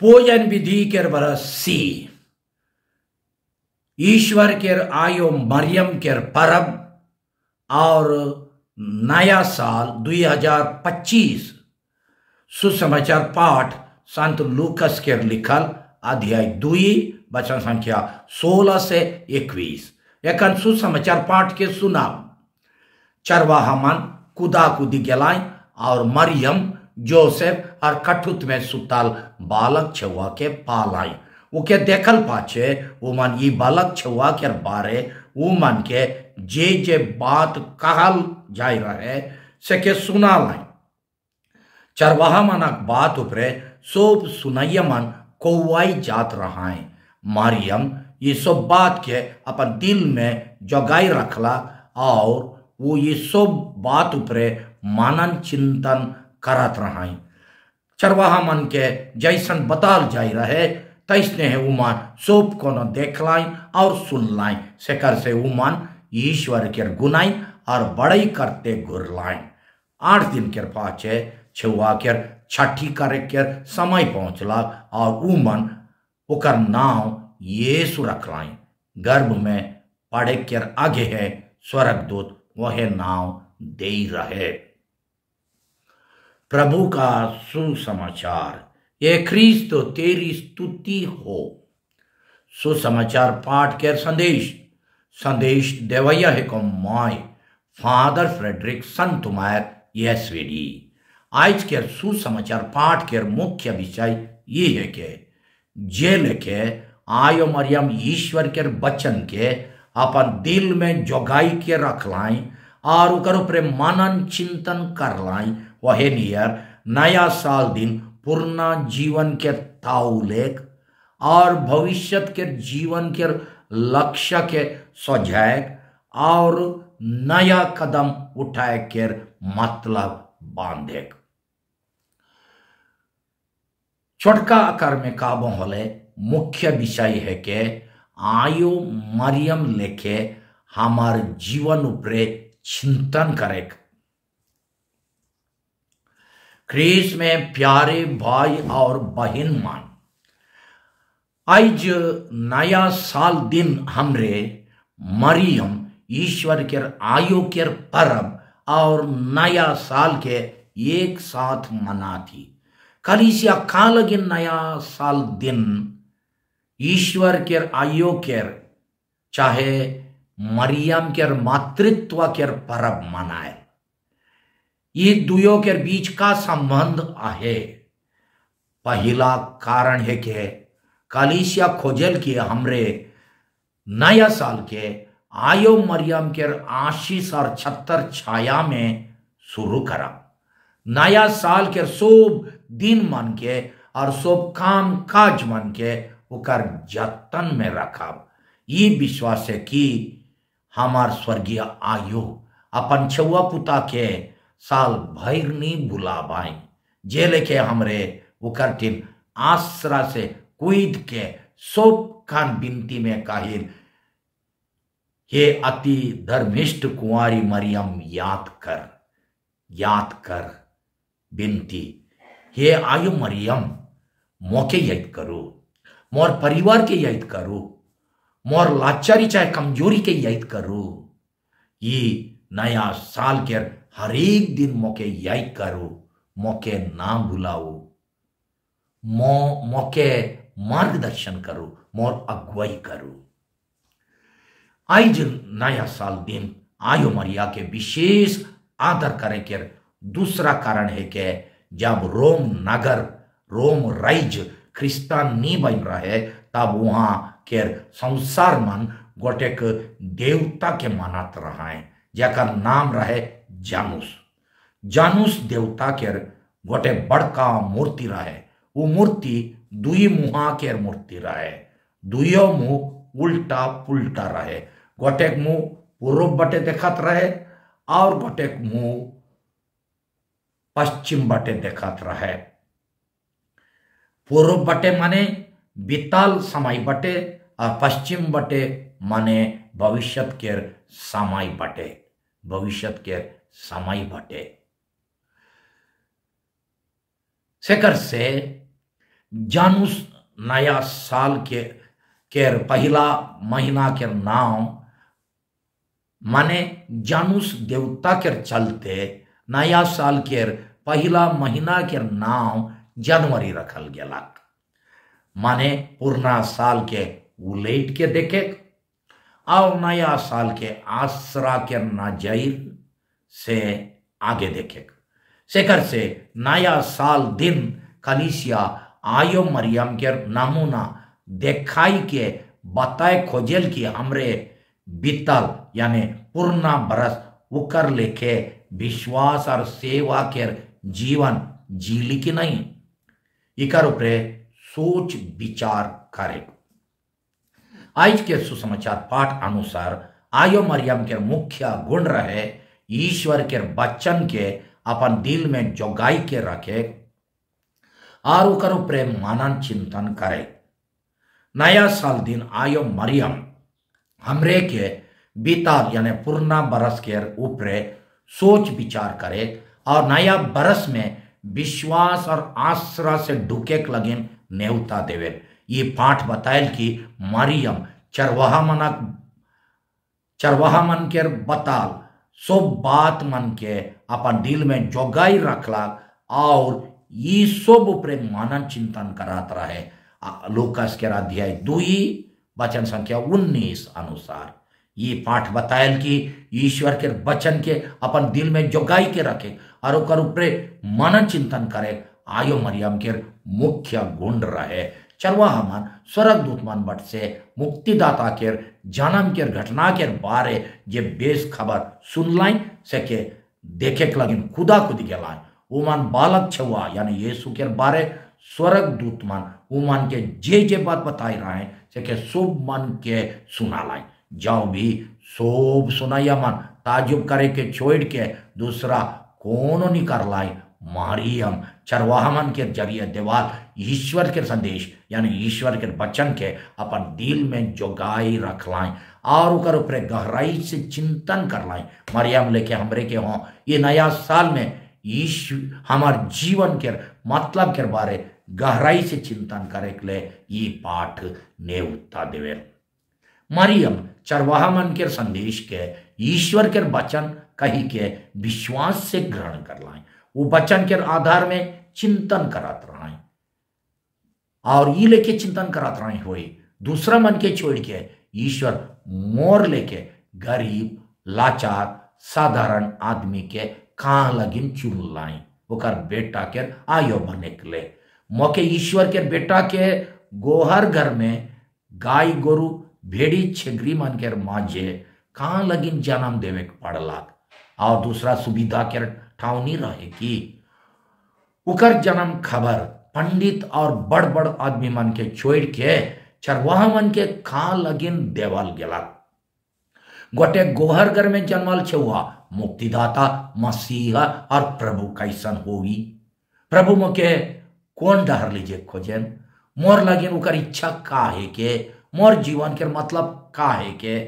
पूजन विधि के बरस सी ईश्वर के आयो मरियम के परब और नया साल 2025 सुसमाचार पाठ संत लूकस के लिखल अध्याय 2 वचन संख्या 16 से 21। एखन सुसमाचार पाठ के सुनाओ। चरवाहा मन कुदा कुदी गेलाई और मरियम जोसेफ और कठुत में सुतल बालक छुआ के पालाई। उके देखल पाछे उमन ये बालक छुआ के बारे उमन के जे बात कहल जाय रहे से के सुना लाई। चरवाहा मनक बात उपरे सोप सुनैया मन कौआई जात रहा है। मरियम ये सब बात के अपन दिल में जगाई रखला और वो ये सब बात उपरे मानन चिंतन करत रहा है। चरवाहा मन के जैसन बताल जाय रहे तैसने है उमन सोप को न देख लाई और सुन लाई। सेकर से उमन ईश्वर के गुनाई और बड़ाई करते घुर लाई। 8 दिन के पाछे छुआ के छठी करे के समय पहुंचला और उमन ओकर नाम यीशु रख लाई। गर्भ में पड़े के आगे है स्वर्गदूत वह नाम दे रहे। प्रभु का सुसमाचार। ये ख्रीस्तो तेरी स्तुति हो। सुसमाचार पाठ के संदेश देवैया है को माय फादर फ्रेडरिक संतुमार एसवीडी। आज के सुसमाचार पाठ के मुख्य विषय ये है कि जे लेके आयो मरियम ईश्वर के वचन के अपन दिल में जोगाई के रख लाई और उकर ऊपर मनन चिंतन कर लाई। वह नियर नया साल दिन पूर्ण जीवन के ताउलेक और भविष्य के जीवन के लक्ष्य के सजाए और नया कदम उठाए के मतलब बांधे। छोटका आकार में काबो होले मुख्य विषय है कि आयो मरियम लेके हमार जीवन उपरे चिंतन करे। ख्रीस में प्यारे भाई और बहन मान, आज नया साल दिन हमरे मरियम ईश्वर के आयो के परब और नया साल के एक साथ मना थी। कलीसिया का लगे नया साल दिन ईश्वर के आयो के चाहे मरियम के मातृत्व के परब मनाए। ये दुयो के बीच का संबंध आहे। पहला कारण है कि कलीसिया खोजल के हमरे नया साल के आयो मरियम के आशीष और छतर छाया में शुरू करा। नया साल के सब दिन मन के और सब काम काज मन के उकर जतन में रखब। ये विश्वास है कि हमार स्वर्गीय आयो अपन छुआ पुता के साल भर नहीं भुलाबाई। जे लेके हमरे उकर टिन आसरा से कुद के सब खान बिनती में काहिर हे अति धर्मिष्ठ कुंवारी मरियम याद कर बिनती। हे आयो मरियम मोके याद करो, मोर परिवार के याद करो, मोर लाचारी चाहे कमजोरी के याद करो। ये नया साल के हर एक दिन मोके याद करो, मोके ना भुलाओ, मोके मार्गदर्शन करो, मोर अगुवाई करो। आज नया साल दिन आयो मरिया के विशेष आदर करे के दूसरा कारण है कि जब रोम राज्य क्रिस्तान नहीं बन रहे तब वहां के संसार मन गोटेक देवता के मानत रहा है जकर नाम रहे जानूस देवता के गोटे बड़का मूर्ति रहे। वो मूर्ति दुई मुहा के मूर्ति रहे। दुयो मुंह उल्टा पुल्टा रहे। गोटेक मुंह पूर्व बटे देखत रहे और गोटेक मुंह पश्चिम बटे देखत रहे। पूर्व बटे माने बीतल समय बटे और पश्चिम बटे माने भविष्य के समय बटे। सेकर से जानूस नया साल केर पहला महीना केर नाम माने जानूस देवता केर चलते नया साल केर पहला महीना केर नाम जनवरी रखल गेलक। माने पुराना साल के उलट के देखे और नया साल के आसरा के नजर से आगे देखे। शेखर से नया साल दिन कलीसिया आयो मरियम के नमूना देखाई के बताए खोजेल की हमरे बीतल यानी पुराना बरस उकर लेके विश्वास और सेवा के जीवन जीली की नहीं, इकर ऊपरे सोच विचार करे। आज के सुसमाचार पाठ अनुसार आयो मरियम के मुख्य गुण रहे ईश्वर के वचन के अपन दिल में जोगाई के रखे और उकर ऊपरे मनन चिंतन करे। नया साल दिन आयो मरियम हमरे के बीताल यानी पुराना बरस के ऊपरे सोच विचार करे और नया बरस में विश्वास और आश्रा से ढुके लगिन नेवता देवे। ये पाठ बतायल कि मरियम चरवाहा मन के बताल सब बात मन के अपन दिल में जोगाई रखला और ये सब ऊपरे मनन चिंतन करात रहे। लूकास के अध्याय 2 वचन संख्या 19 अनुसार ये पाठ बतायल कि ईश्वर के वचन के अपन दिल में जोगाई के रखे और ओकर ऊपरे मनन चिंतन करे। आयो मरियम के मुख्य गुण रहे चरवाहा मन स्वर्गदूत मन बट से मुक्तिदाता के जन्म के घटना के बारे जे बेस खबर सुनलाई सके देखे लगिन खुदा खुद गेला। वो मन बालक छुआ यानी यीशु के बारे स्वर्गदूत मन वो मन के जे बात बताई रहे सके सब मन के सुना लाई। जाओ भी सोब सुनाया मन ताजुब करे के छोड़ के दूसरा कोनो नहीं कर लाई। मरियम चरवाहा मन के जरिए देवाल ईश्वर के संदेश यानी ईश्वर के वचन के अपन दिल में जोगाई रख लाई और उकर ऊपरे गहराई से चिंतन कर लाई। मरियम लेके हमरे के हों ये नया साल में ईश्वर हमार जीवन के मतलब के बारे गहराई से चिंतन करे के लिए ये पाठ नेवता देवे। मरियम चरवाहा मन के संदेश के ईश्वर के वचन कही के विश्वास से ग्रहण कर लाए। वो वचन के आधार में चिंतन करत रहे और ये लेके चिंतन करत रहे हुए दूसरा मन के छोड़ के ईश्वर मोर लेके गरीब लाचार साधारण आदमी के कहाँ लगिन चुन लाई ओकर बेटा के आयो बने के लिए। मौके ईश्वर के बेटा के गोहर घर में गाय गोरु भेड़ी छेगरी मन के माजे कहाँ लगिन जन्म देवे के पड़ला और दूसरा सुविधा के ठाव नहीं रहे कि उकर जन्म खबर पंडित और बड़ बड़ आदमी मन के छोड़ के चरवाहा मन के कहाँ लगिन देवल गेला। गोटे गोहर घर में जन्मल छुआ मुक्तिदाता मसीहा और प्रभु कैसन होगी। प्रभु मोके कौन डहर लीजिए खोजन मोर लगिन उकर इच्छा का है के मोर जीवन के मतलब का है के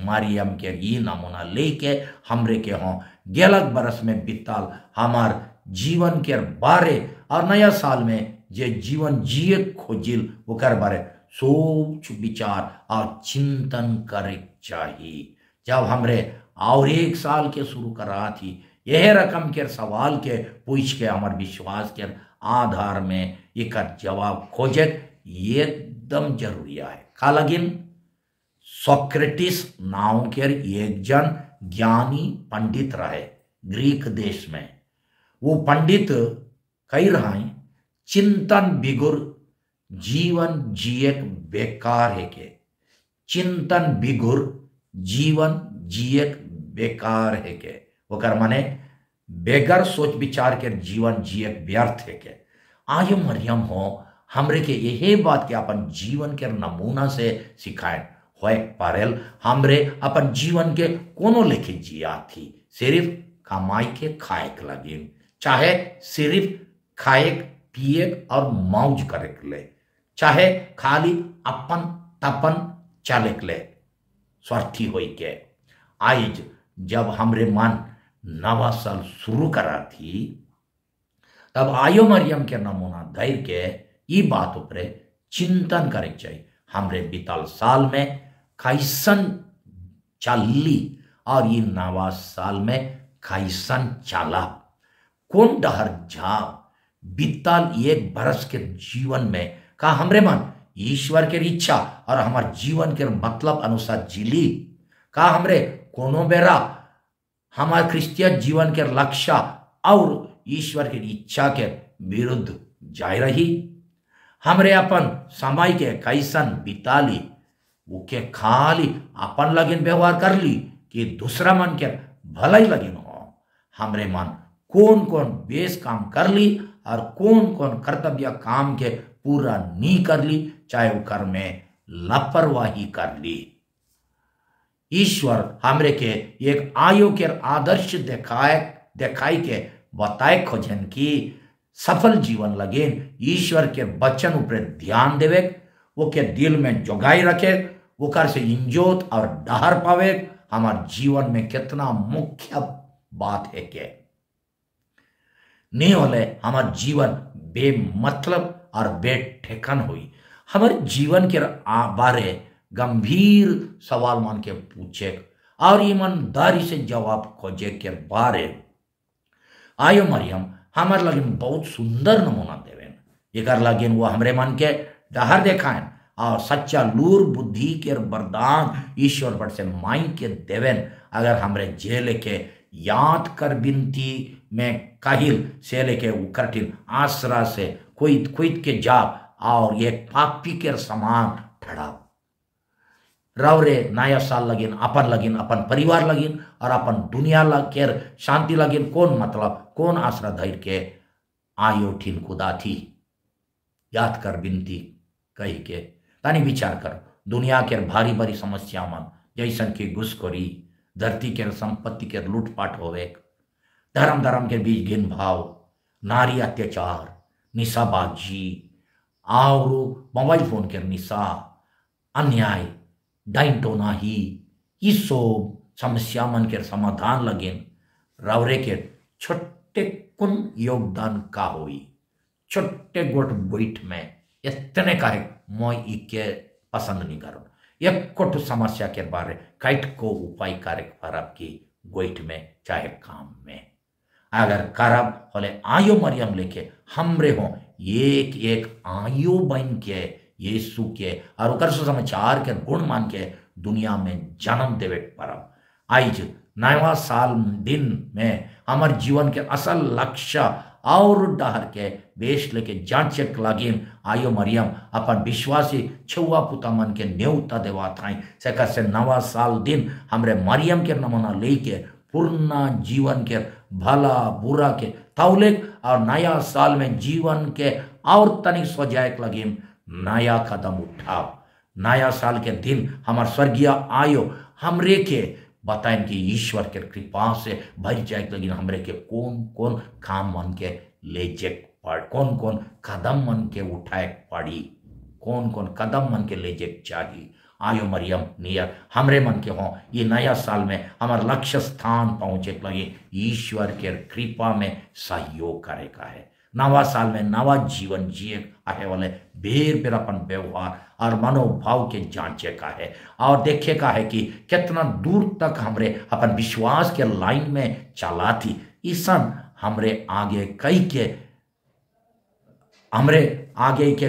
मरियम के ये नमूना लेके हमरे के हों गेलक बरस में बीतल हमार जीवन के बारे और नया साल में जे जीवन जिए खोजिल ओकर बारे सोच विचार और चिंतन करे चाहिए। जब हमरे और एक साल के शुरू करा थी यह रकम के सवाल के पूछ के हमार विश्वास के आधार में एक जवाब खोजे एकदम जरूरी है। का लगिन सोक्रेटिस नाम के एक जन ज्ञानी पंडित रहे ग्रीक देश में। वो पंडित कही रहा चिंतन बिगुर जीवन जियक बेकार है के चिंतन बिगुर जीवन जियक बेकार है के ओकर माने बेगर सोच विचार के जीवन जियक व्यर्थ है के। आयो मरियम हो हमरे के यही बात के अपन जीवन के नमूना से सिखाए होए पारेल हमरे अपन जीवन के कोनो लेके जिया थी सिर्फ कमाई के खाए के लगी चाहे सिर्फ खाए पिए और मौज करे के ले चाहे खाली अपन तपन चले के ले स्वार्थी होई के। आज जब हमरे मन नवा साल शुरू करा थी तब आयो मरियम के नमूना धैर्य के ये बात ऊपर चिंतन करे चाहिए। हमरे बीतल साल में कैसन चली और ये नवा साल में कैसन चला, कौन डहर जा बीतल एक बरस के जीवन में का हमरे मन ईश्वर के इच्छा और हमार जीवन के मतलब अनुसार जिली का हमरे कोनो बेरा हमार क्रिस्टियन जीवन के लक्ष्य और ईश्वर की इच्छा के विरुद्ध जाय रही। हमरे अपन समय के कैसन बिताली वो के खाली अपन लगिन व्यवहार कर ली कि दूसरा मन के भलाई लगिन हो। हमरे मन कौन कौन बेस काम कर ली और कौन कौन कर्तव्य काम के पूरा नहीं कर ली, चाहे वो कर में लापरवाही कर ली। ईश्वर हमरे के एक आयु के आदर्श दिखाई के बताए खोजन की सफल जीवन लगे ईश्वर के वचन ऊपर ध्यान देवे, वो के दिल में जोगाई रखे, वो कर से इंजोत और डहर पावे। हमारे जीवन में कितना मुख्य बात है के नहीं होले हमार जीवन बेमतलब और बेठेकन हुई। हमारे जीवन के बारे गंभीर सवाल मान के पूछे और ईमानदारी से जवाब खोजे के बारे आयो मरियम हमार लगिन बहुत सुंदर नमूना देवेन। एकर लगिन वो हमरे मन के डहर देखाएन और सच्चा लूर बुद्धि के वरदान ईश्वर पर से माई के देवेन। अगर हमरे जेल के याद कर बिनती में काहिल से लेके कठिन आसरा से कोई खुद के जाप और ये पापी के समान ठड़ा रवरे नया साल लगिन अपन परिवार लगिन और अपन दुनिया लगे शांति लगिन कौन मतलब कौन आसरा धैर्य के आयो ठीन खुदा थी याद कर बिनती कही के तानी विचार कर। दुनिया के भारी भारी समस्या मन जैसन की घुसखोरी, धरती के संपत्ति के लूटपाट होवे, धर्म के बीच घिन भाव, नारी अत्याचार, निशाबाजी और मोबाइल फोन के निशा, अन्याय, डाइंटोना ही ये सब समस्या मन के समाधान लगिन रवरे के छोटे कुन योगदान का हुई। छोटे गोट बैठ में इतने का मैं इके पसंद नहीं करूँ। एक कोट समस्या के बारे कैट को उपाय करे फरब की गोइठ में चाहे काम में अगर करब होले आयो मरियम लेके हमरे हो एक एक आयो बन के यीशु के और ओकर समाचार के गुण मान के दुनिया में जन्म देवे परब। आज नवा साल दिन में हमार जीवन के असल लक्ष्य और डहर के बेश लेके जांचे लागिन आयो मरियम अपन विश्वासी छुआ पुता मन के न्योता देवा थाई से नवा साल दिन हमरे मरियम के नमूना लेके पूर्ण जीवन के भला बुरा के तौले और नया साल में जीवन के और तनिक सजाए लगिन नया कदम उठाओ। नया साल के दिन हमार स्वर्गीय आयो हमरे के बताएं कि ईश्वर के कृपा से भर जाए लगिन हमरे के कौन कौन काम मन के ले जे पड़, कौन कौन कदम मन के उठाए पड़ी, कौन कौन कदम मन के ले जे चाहिए। आयो मरियम नियर हमरे मन के हों ये नया साल में हमार लक्ष्य स्थान पहुंचे लगे ईश्वर के कृपा में सहयोग करे का है। नवा साल में नवा जीवन जिए आहे वाले बेर बेर अपन व्यवहार और मनोभाव के जांचे का है और देखे का है कि कितना दूर तक हमरे अपन विश्वास के लाइन में चला थी। ईसन हमरे आगे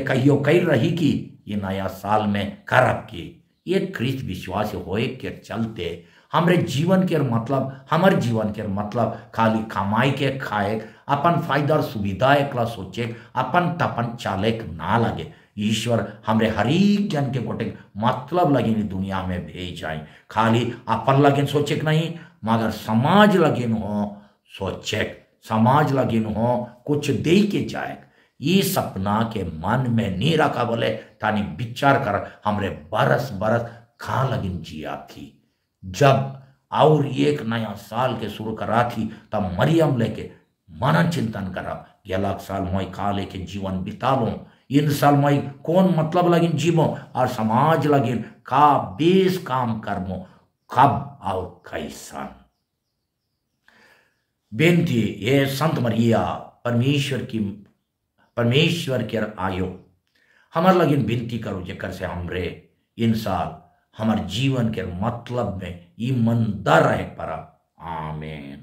कहियो कई रही कि ये नया साल में करब की ये ख्रिस्त विश्वास होए के चलते हमरे जीवन के मतलब खाली कमाई के खाए अपन फायदा और सुविधा एकला सोचे अपन तपन चाले ना लगे। ईश्वर हमरे हरीक जन के गोटे मतलब लगिन दुनिया में भेज आए खाली अपन लगिन सोचे नहीं मगर समाज लगिन हो सोचे समाज लगिन हो कुछ दे के जाए। ये सपना के मन में नहीं रखा बोले तानी विचार कर हमरे बरस बरस खा लगिन जिया थी। जब और एक नया साल के शुरू करा थी तब मरियम लेके मनन चिंतन करा गलत साल मैं खा लेके जीवन बिता लूं, इन साल मैं कौन मतलब लगिन जीवो और समाज लगिन का बेस काम करमो कब और कैसा। बेनती ये संत मरिया परमेश्वर के आयो हमार लगिन विनती करो जेकर से हमरे इन साल हमार जीवन के मतलब में ईमानदार रहे पर। आमीन।